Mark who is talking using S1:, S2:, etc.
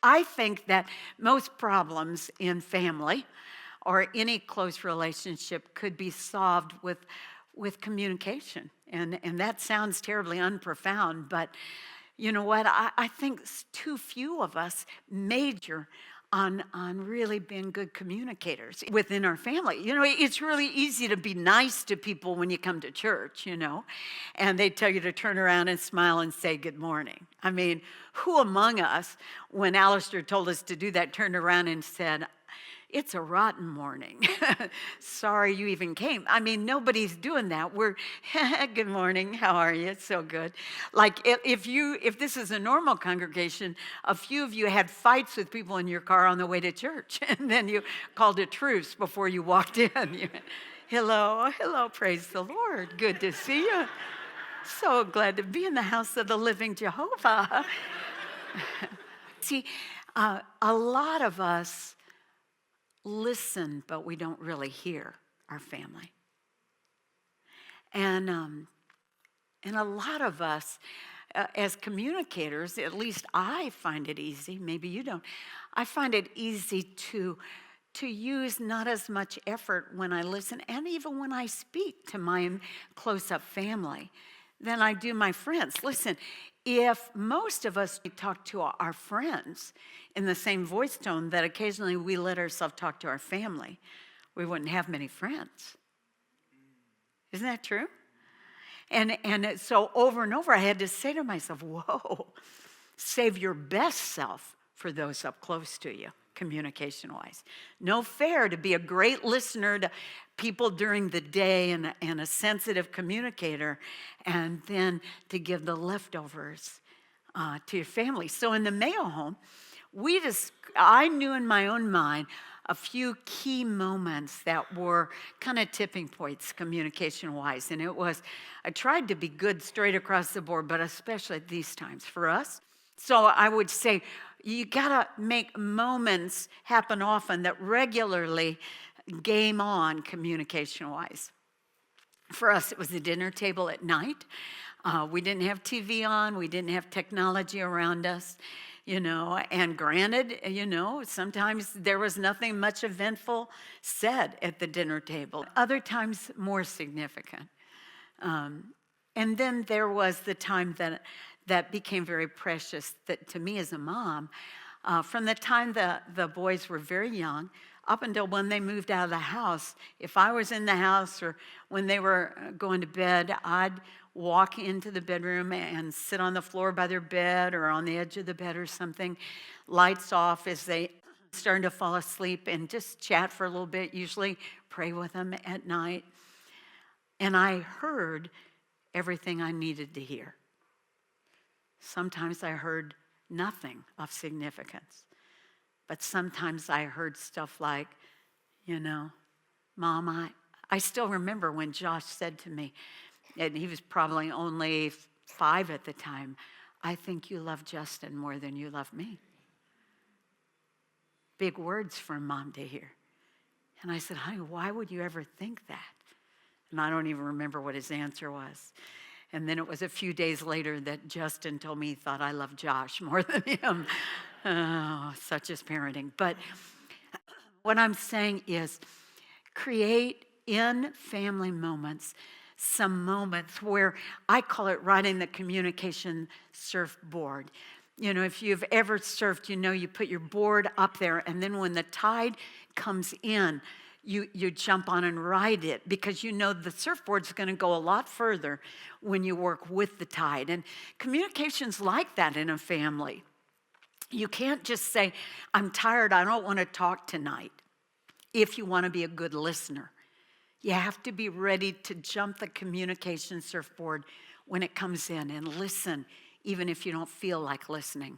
S1: I think that most problems in family or any close relationship could be solved with communication. And that sounds terribly unprofound, but you know what? I think too few of us major on really being good communicators within our family. You know, it's really easy to be nice to people when you come to church, you know, and they tell you to turn around and smile and say good morning. I mean, who among us, when Alistair told us to do that, turned around and said, it's a rotten morning. Sorry you even came. I mean, nobody's doing that. We're, good morning, how are you? It's so good. Like if this is a normal congregation, a few of you had fights with people in your car on the way to church, and then you called a truce before you walked in. You went, hello, praise the Lord. Good to see you. So glad to be in the house of the living Jehovah. See, a lot of us listen, but we don't really hear our family. And a lot of us, as communicators, at least I find it easy, maybe you don't, I find it easy to use not as much effort when I listen and even when I speak to my close-up family than I do my friends. Listen, if most of us talk to our friends in the same voice tone that occasionally we let ourselves talk to our family, we wouldn't have many friends. Isn't that true? And so over and over I had to say to myself, whoa, save your best self for those up close to you, communication-wise. No fair to be a great listener to people during the day and a sensitive communicator, and then to give the leftovers to your family. So in the Mayo home, I knew in my own mind a few key moments that were kind of tipping points communication-wise. And it was, I tried to be good straight across the board, but especially at these times for us. So I would say, you gotta make moments happen often that regularly game on communication-wise. For us, it was the dinner table at night. We didn't have TV on. We didn't have technology around us, you know. And granted, you know, sometimes there was nothing much eventful said at the dinner table. Other times, more significant. And then there was the time that became very precious that to me as a mom. From the time the boys were very young up until when they moved out of the house, if I was in the house or when they were going to bed, I'd walk into the bedroom and sit on the floor by their bed or on the edge of the bed or something, lights off as they started to fall asleep, and just chat for a little bit, usually pray with them at night. And I heard everything I needed to hear. Sometimes I heard nothing of significance. But sometimes I heard stuff like, you know, Mom, I still remember when Josh said to me, and he was probably only 5 at the time, I think you love Justin more than you love me. Big words for a mom to hear. And I said, honey, why would you ever think that? And I don't even remember what his answer was. And then it was a few days later that Justin told me he thought I loved Josh more than him. Oh, such is parenting. But what I'm saying is create in family moments some moments where I call it riding the communication surfboard. You know, if you've ever surfed, you know you put your board up there, and then when the tide comes in, you jump on and ride it, because you know the surfboard's going to go a lot further when you work with the tide. And communication's like that in a family. You can't just say, I'm tired, I don't want to talk tonight, if you want to be a good listener. You have to be ready to jump the communication surfboard when it comes in and listen, even if you don't feel like listening.